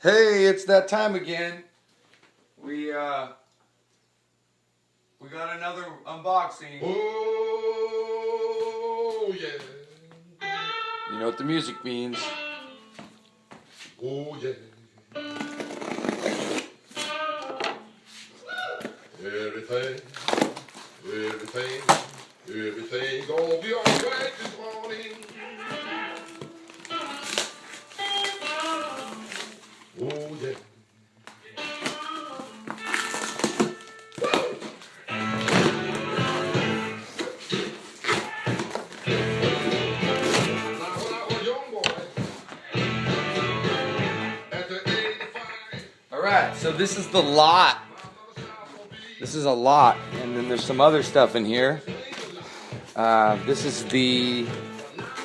Hey, it's that time again. We uh we got another unboxing. Oh yeah. You know what the music means. Oh yeah. Everything, everything, everything gonna be alright this morning. Oh yeah. Now when I was a young boy, at the age of 5, Alright, so this is the lot. This is a lot, and then there's some other stuff in here. This is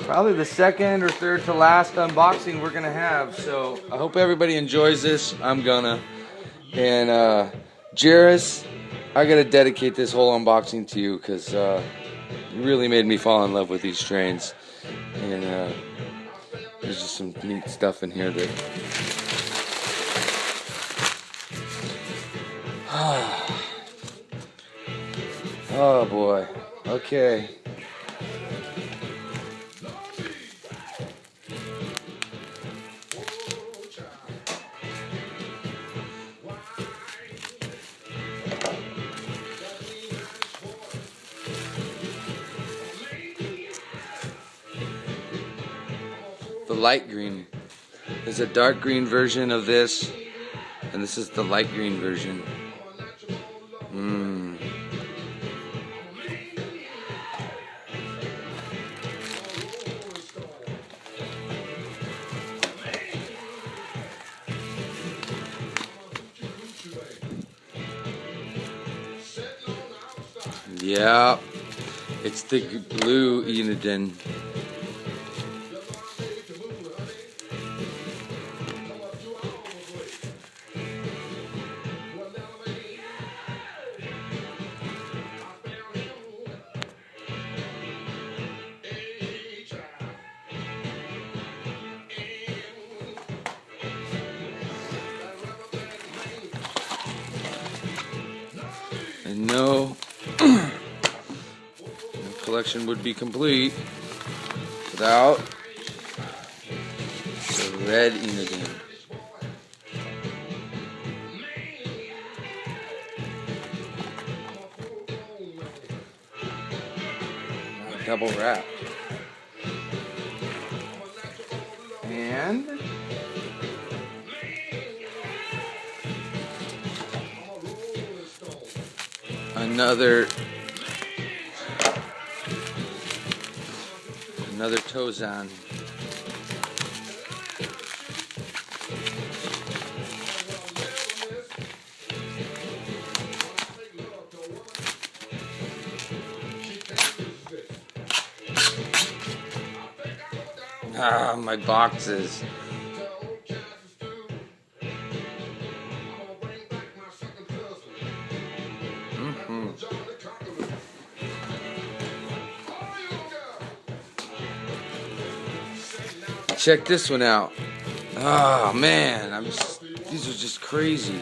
probably the second or third to last unboxing we're gonna have. So I hope everybody enjoys this. I'm gonna. And Jairus, I gotta dedicate this whole unboxing to you because you really made me fall in love with these trains. And there's just some neat stuff in here that. Oh boy. Okay. The light green. There's a dark green version of this, and this is the light green version. Yeah, it's the blue Enidin. And no collection would be complete without the red Enidin. Double wrap. And another Tozan. Ah, my boxes. Check this one out. Oh man, these are just crazy.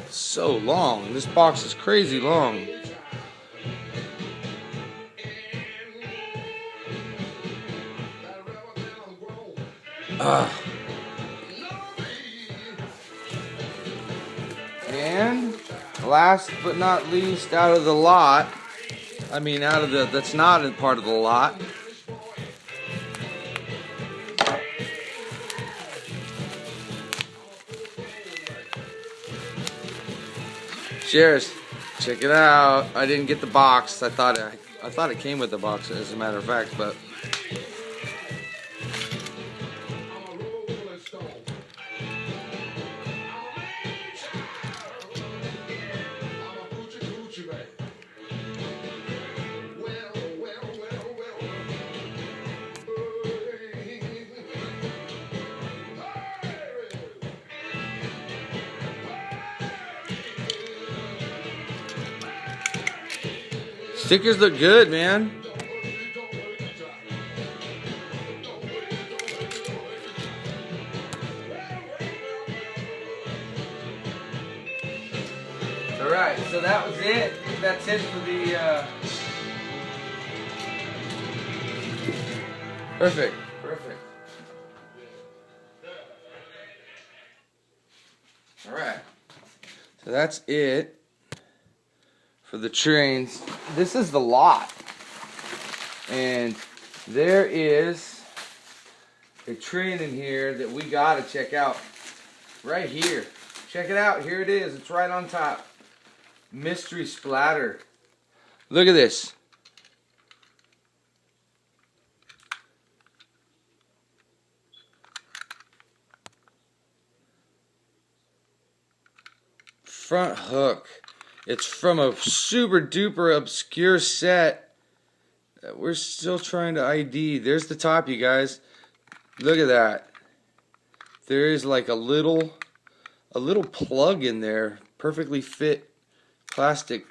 So long. This box is crazy long. And last but not least, out of the lot, that's not a part of the lot. Cheers. Check it out. I didn't get the box. I thought it came with the box, as a matter of fact, but Stickers look good, man. Alright, so that was it. That's it for the perfect. Alright. So that's it for the trains. This is the lot. And there is a train in here that we gotta check out. Right here. Check it out. Here it is. It's right on top. Mystery Splatter. Look at this. Front hook. It's from a super duper obscure set that we're still trying to ID. There's the top, you guys. Look at that. There is like a little plug in there. Perfectly fit plastic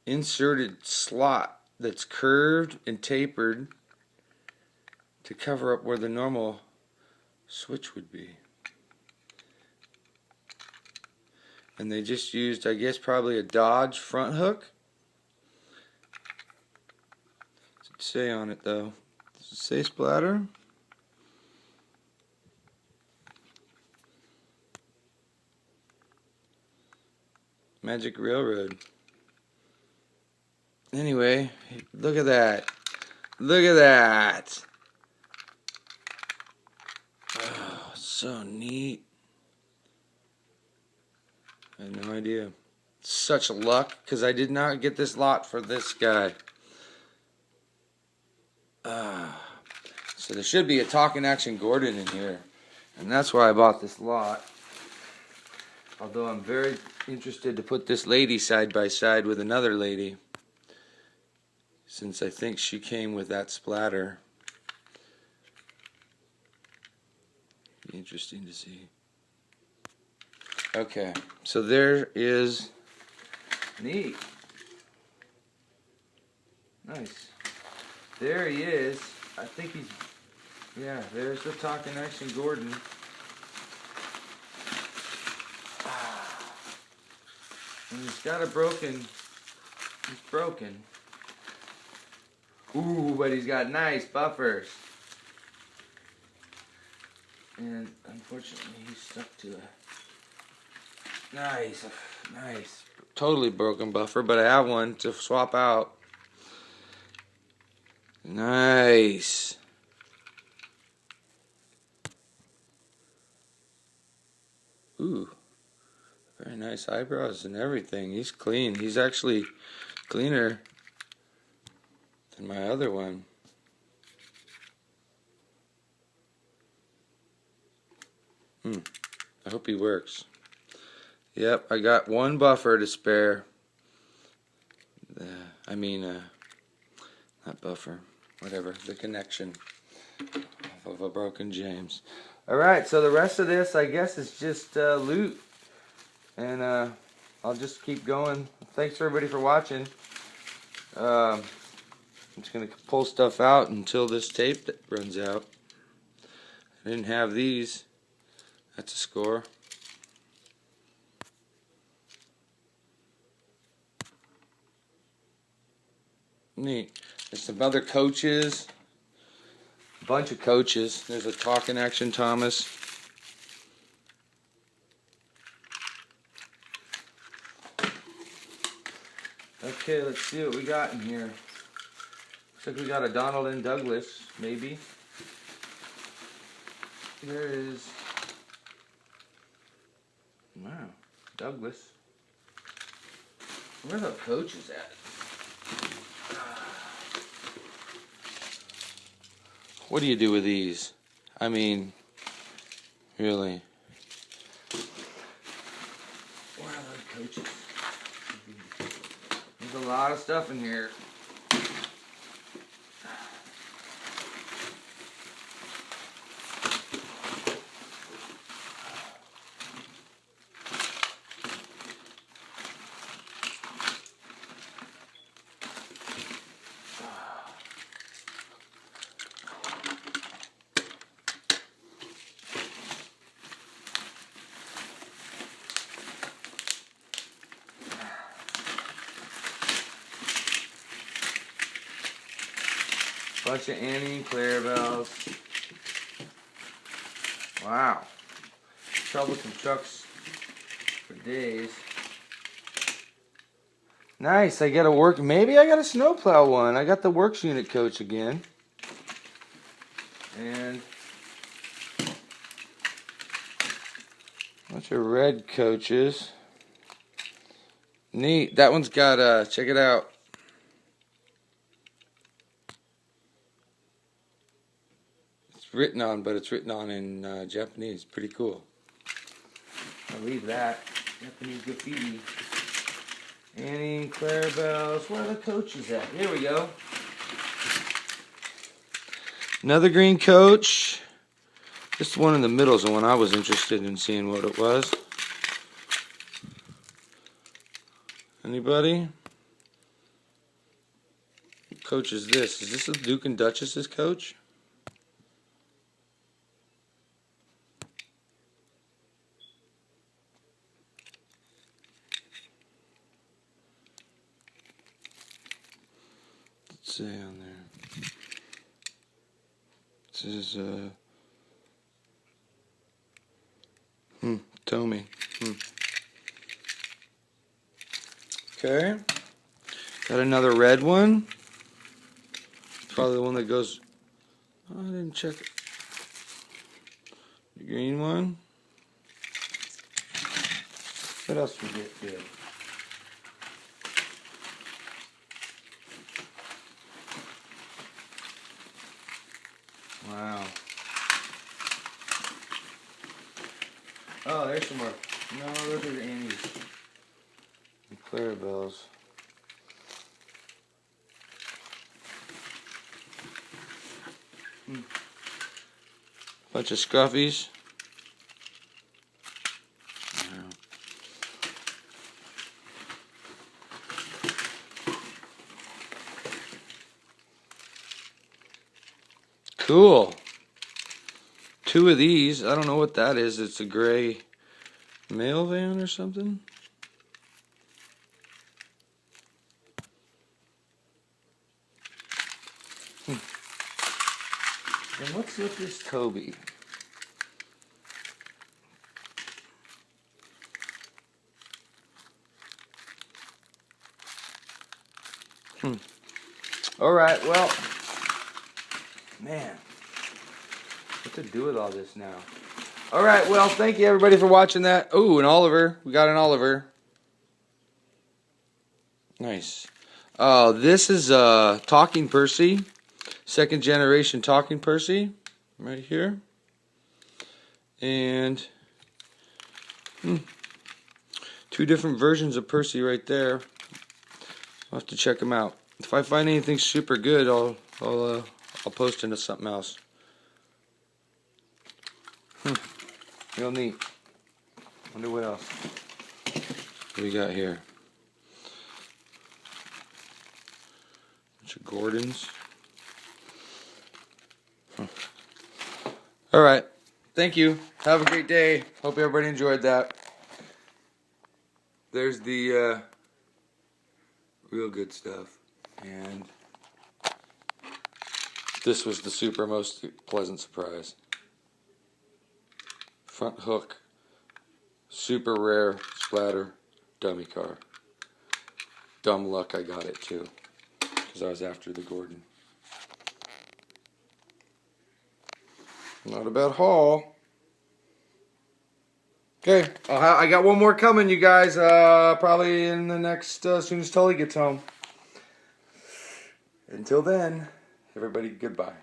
inserted slot that's curved and tapered to cover up where the normal switch would be. And they just used, I guess, probably a Dodge front hook. What's it say on it, though? Does it say Splatter? Magic Railroad. Anyway, look at that. Look at that. Oh, so neat. I had no idea. Such luck, because I did not get this lot for this guy. So there should be a Talking Action Gordon in here. And that's why I bought this lot. Although I'm very interested to put this lady side by side with another lady, since I think she came with that splatter. Be interesting to see. Okay, so there is neat. Nice. There he is. I think he's, yeah, there's the Talking Action Gordon. And he's got a broken, he's broken. Ooh, but he's got nice buffers. And unfortunately he's stuck to a nice, totally broken buffer, but I have one to swap out. Nice. Ooh. Very nice eyebrows and everything. He's clean. He's actually cleaner than my other one. I hope he works. Yep, I got one buffer to spare. Not buffer. Whatever. The connection of a broken James. Alright, so the rest of this, I guess, is just loot. And I'll just keep going. Thanks everybody for watching. I'm just going to pull stuff out until this tape runs out. I didn't have these. That's a score. Neat. There's some other coaches. A bunch of coaches. There's a Talking Action Thomas. Okay, let's see what we got in here. Looks like we got a Donald and Douglas, maybe. There is, wow, Douglas. Where are the coaches at? What do you do with these? I mean, really. Where are those coaches? There's a lot of stuff in here. Bunch of Annie and Clarabelles. Wow. Trouble some trucks for days. Nice. I got a work. Maybe I got a snowplow one. I got the works unit coach again. And a bunch of red coaches. Neat. That one's got, check it out. It's written on, but it's written on in Japanese. Pretty cool. I'll leave that. Japanese graffiti. Annie, Clarabelles. Where are the coaches at? Here we go. Another green coach. This one in the middle is the one I was interested in seeing what it was. Anybody? What coach is this? Is this the Duke and Duchess's coach? Let's see on there. This is Tommy. Okay. Got another red one. Probably the one that goes. Oh, I didn't check it. The green one. What else we get here? Wow. Oh, there's some more. No, those are the Annie's. And Clarabelles. Bunch of scruffies. Wow. Cool. Two of these. I don't know what that is. It's a gray mail van or something. And what's with this Toby? All right, well, man, what to do with all this now? All right, well, thank you everybody for watching that. Oh, an Oliver. We got an Oliver. Nice. Oh, this is Talking Percy. Second generation Talking Percy. Right here. And two different versions of Percy right there. I'll have to check them out. If I find anything super good, I'll post into something else. Real neat. Wonder what else. What do we got here? Bunch of Gordons. All right. Thank you. Have a great day. Hope everybody enjoyed that. There's the real good stuff. And this was the super most pleasant surprise. Front hook. Super rare splatter dummy car. Dumb luck I got it too. Because I was after the Gordon. Not a bad haul. Okay, I got one more coming, you guys. Probably in the next, as soon as Tully gets home. Until then, everybody, goodbye.